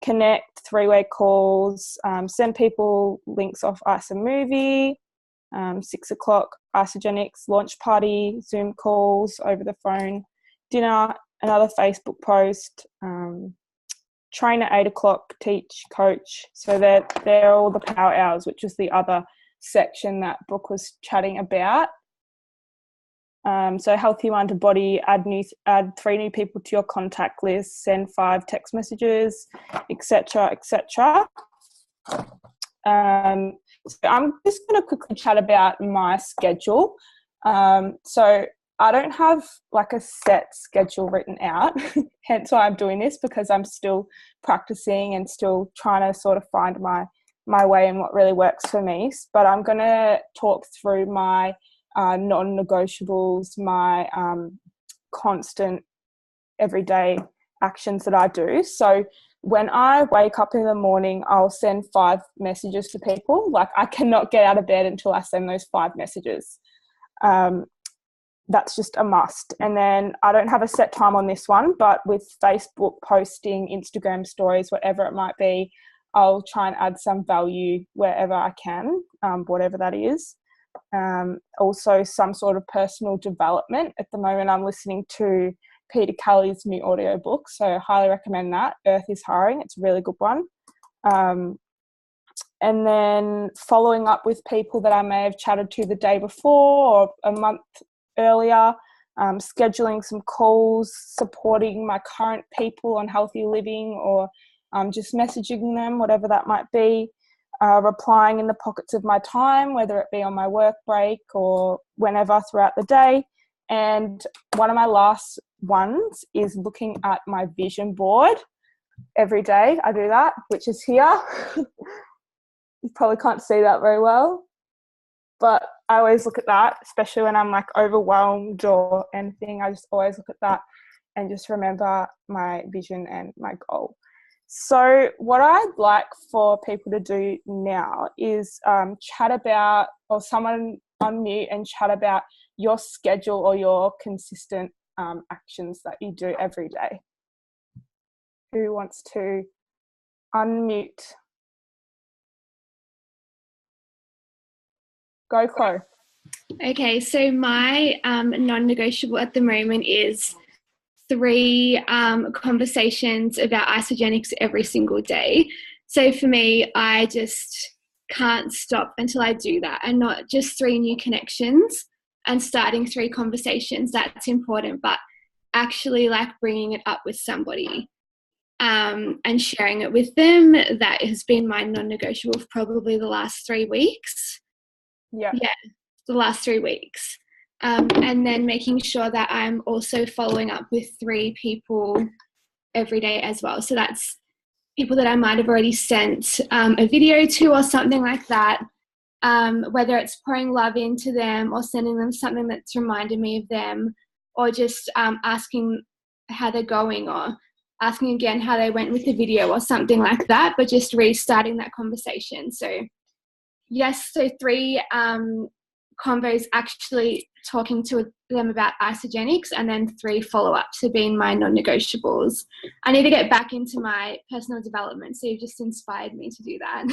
connect, 3-way calls, send people links off IsaMovie. 6 o'clock, Isagenics launch party, Zoom calls over the phone, dinner, another Facebook post, train at 8 o'clock, teach, coach. So they're all the power hours, which is the other section that Brooke was chatting about. So healthy mind to body, add 3 new people to your contact list, send 5 text messages, etc., etc. So I'm just going to quickly chat about my schedule. So I don't have like a set schedule written out, hence why I'm doing this, because I'm still practicing and still trying to sort of find my way and what really works for me. But I'm going to talk through my non-negotiables, my constant everyday actions that I do. So when I wake up in the morning, I'll send 5 messages to people. Like I cannot get out of bed until I send those 5 messages. That's just a must. And then I don't have a set time on this one, but with Facebook posting, Instagram stories, whatever it might be, I'll try and add some value wherever I can, whatever that is. Also some sort of personal development. At the moment I'm listening to Peter Kelly's new audiobook, so I highly recommend that. Earth is Hiring. It's a really good one. And then following up with people that I may have chatted to the day before or a month earlier, scheduling some calls, supporting my current people on healthy living, or just messaging them, whatever that might be. Replying in the pockets of my time, whether it be on my work break or whenever throughout the day. And one of my last ones is looking at my vision board every day. I do that, which is here. You probably can't see that very well, but I always look at that, especially when I'm like overwhelmed or anything. I just always look at that and just remember my vision and my goal. So what I'd like for people to do now is chat about, or someone unmute and chat about your schedule or your consistent actions that you do every day. Who wants to unmute? Go, Chloe. Okay, so my non-negotiable at the moment is 3 conversations about Isagenics every single day. So for me, I just can't stop until I do that, and not just 3 new connections and starting 3 conversations. That's important, but actually like bringing it up with somebody and sharing it with them. That has been my non-negotiable for probably the last 3 weeks. Yeah, the last 3 weeks. And then making sure that I'm also following up with 3 people every day as well. So that's people that I might have already sent a video to or something like that, whether it's pouring love into them or sending them something that's reminded me of them, or just asking how they're going, or asking again how they went with the video or something like that, but just restarting that conversation. So yes, so 3 convos actually talking to them about Isagenics, and then 3 follow-ups have been my non-negotiables. I need to get back into my personal development, so you've just inspired me to do that.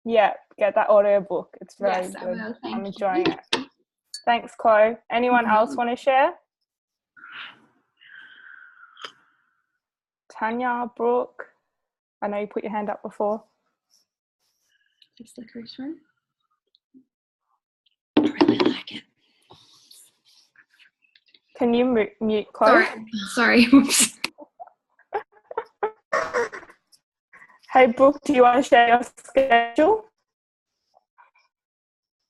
Yeah, get that audio book. It's very yes, good. I will. Thank I'm you. enjoying it. Thanks, Chloe. Anyone else want to share? Tanya, Brooke, I know you put your hand up before. Just licorice one. I really like it. Can you mute Chloe? Sorry. Hey, Brooke, do you want to share your schedule?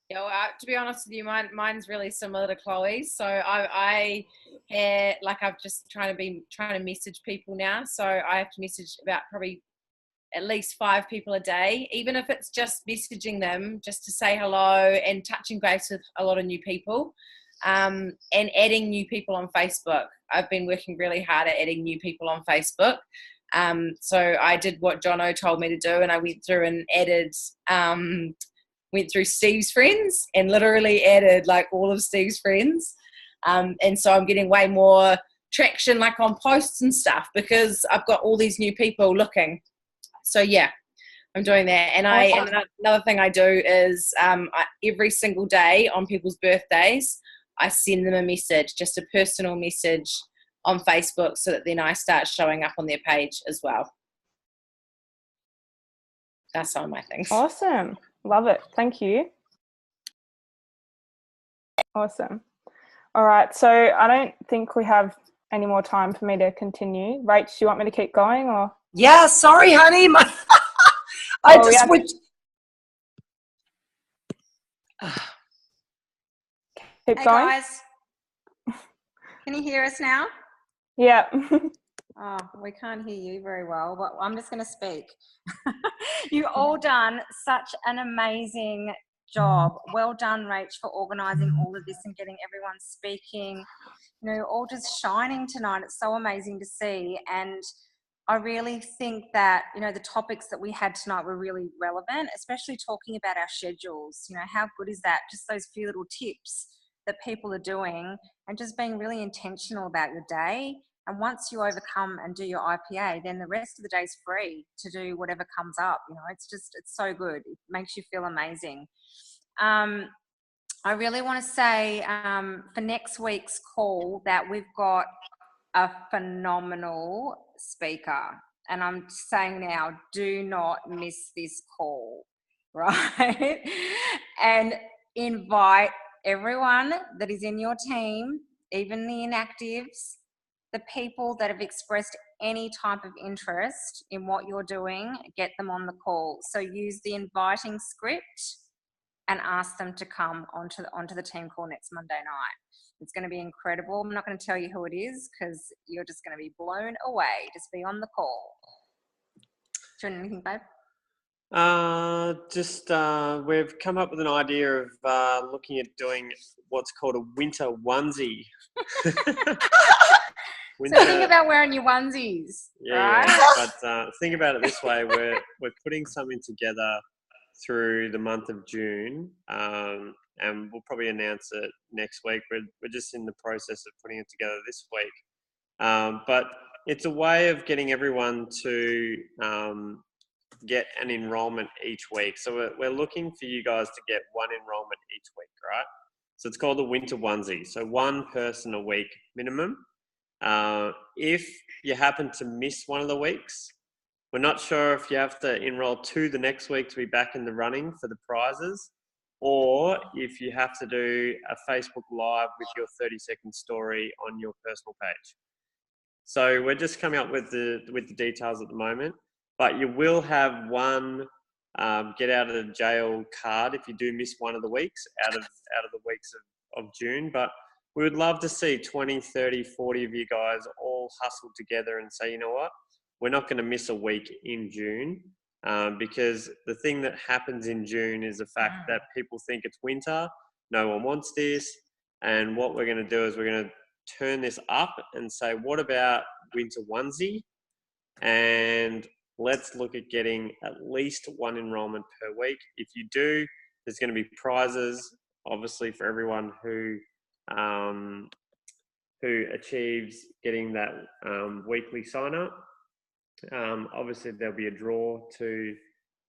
Yeah, well, to be honest with you, mine's really similar to Chloe's. So I had, like, I've just trying to message people now. So I have to message about probably at least 5 people a day, even if it's just messaging them just to say hello and touching base with a lot of new people, and adding new people on Facebook. I've been working really hard at adding new people on Facebook. So I did what Jono told me to do, and I went through and added, went through Steve's friends and literally added like all of Steve's friends. And so I'm getting way more traction like on posts and stuff because I've got all these new people looking. So yeah, I'm doing that. And another thing I do is every single day on people's birthdays, I send them a message, just a personal message on Facebook, so that then I start showing up on their page as well. That's some of my things. Awesome. Love it. Thank you. Awesome. All right. So I don't think we have any more time for me to continue. Rach, do you want me to keep going or? Yeah, sorry, honey. I just would. Keep Hey going. guys, can you hear us now? Yeah. Oh, we can't hear you very well, but I'm just going to speak. You've all done such an amazing job. Well done, Rach, for organising all of this and getting everyone speaking. You know, all just shining tonight. It's so amazing to see. And I really think that, you know, the topics that we had tonight were really relevant, especially talking about our schedules. You know, how good is that? Just those few little tips that people are doing and just being really intentional about your day. And once you overcome and do your IPA, then the rest of the day is free to do whatever comes up. You know, it's so good. It makes you feel amazing. I really want to say for next week's call that we've got a phenomenal speaker. And I'm saying now, do not miss this call, right? And invite everyone that is in your team, even the inactives, the people that have expressed any type of interest in what you're doing, get them on the call. So use the inviting script and ask them to come onto the team call next Monday night. It's going to be incredible. I'm not going to tell you who it is because you're just going to be blown away. Just be on the call. Do you want anything, babe? We've come up with an idea of looking at doing what's called a winter onesie. So think about wearing your onesies, right? Yeah, but think about it this way: we're putting something together through the month of June, and we'll probably announce it next week. We're just in the process of putting it together this week, but it's a way of getting everyone to get an enrollment each week. So we're looking for you guys to get one enrollment each week, right? So it's called the winter onesie. So one person a week minimum. If you happen to miss one of the weeks, we're not sure if you have to enroll 2 the next week to be back in the running for the prizes, or if you have to do a Facebook Live with your 30-second story on your personal page. So we're just coming up with the details at the moment, but you will have one get out of the jail card if you do miss one of the weeks out of the weeks of June. But we would love to see 20, 30, 40 of you guys all hustle together and say, you know what, we're not going to miss a week in June, because the thing that happens in June is the fact that people think it's winter, no one wants this, and what we're going to do is we're going to turn this up and say, what about winter onesie? And let's look at getting at least one enrollment per week. If you do, there's going to be prizes, obviously, for everyone who achieves getting that weekly sign up. Obviously, there'll be a draw to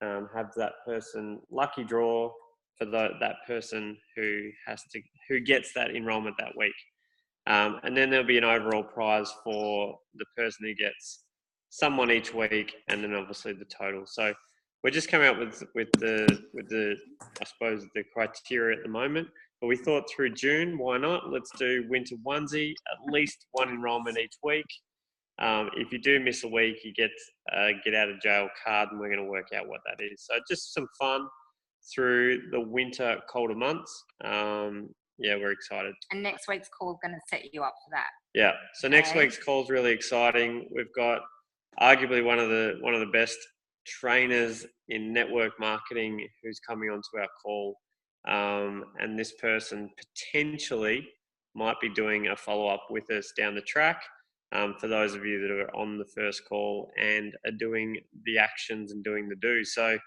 have that person, lucky draw for that person who gets that enrollment that week. And then there'll be an overall prize for the person who gets someone each week, and then obviously the total. So we're just coming up with the I suppose the criteria at the moment. But we thought through June, why not? Let's do winter onesie, at least one enrollment each week. If you do miss a week, you get out of jail card, and we're going to work out what that is. So just some fun, through the winter colder months. Yeah, we're excited. And next week's call is going to set you up for that. Yeah. So next Okay. week's call is really exciting. We've got arguably one of the best trainers in network marketing who's coming onto our call, and this person potentially might be doing a follow-up with us down the track. For those of you that are on the first call and are doing the actions and doing the do. So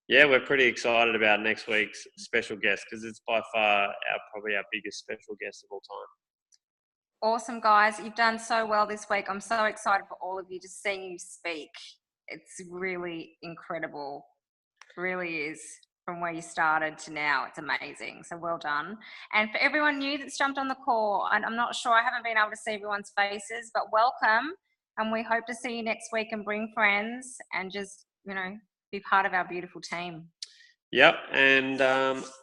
yeah, we're pretty excited about next week's special guest because it's by far probably our biggest special guest of all time. Awesome, guys. You've done so well this week. I'm so excited for all of you, just seeing you speak. It's really incredible. Really is. From where you started to now, it's amazing. So well done. And for everyone new that's jumped on the call, and I'm not sure, I haven't been able to see everyone's faces, but welcome. And we hope to see you next week and bring friends and just, be part of our beautiful team. Yep, and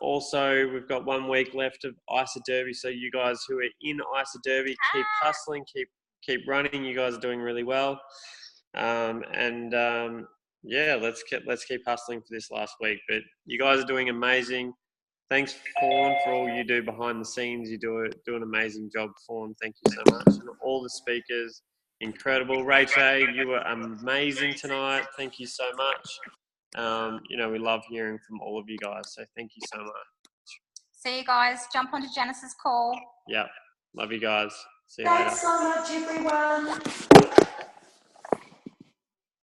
also we've got 1 week left of Isa Derby. So you guys who are in Isa Derby, keep hustling, keep running. You guys are doing really well, yeah, let's keep hustling for this last week. But you guys are doing amazing. Thanks, Fawn, for all you do behind the scenes. You do an amazing job, Fawn. Thank you so much, and all the speakers, incredible. Rachel, you were amazing tonight. Thank you so much. We love hearing from all of you guys, so thank you so much. See you guys. Jump onto Janice's call. Yep. Love you guys. See you later. Thanks so much, everyone.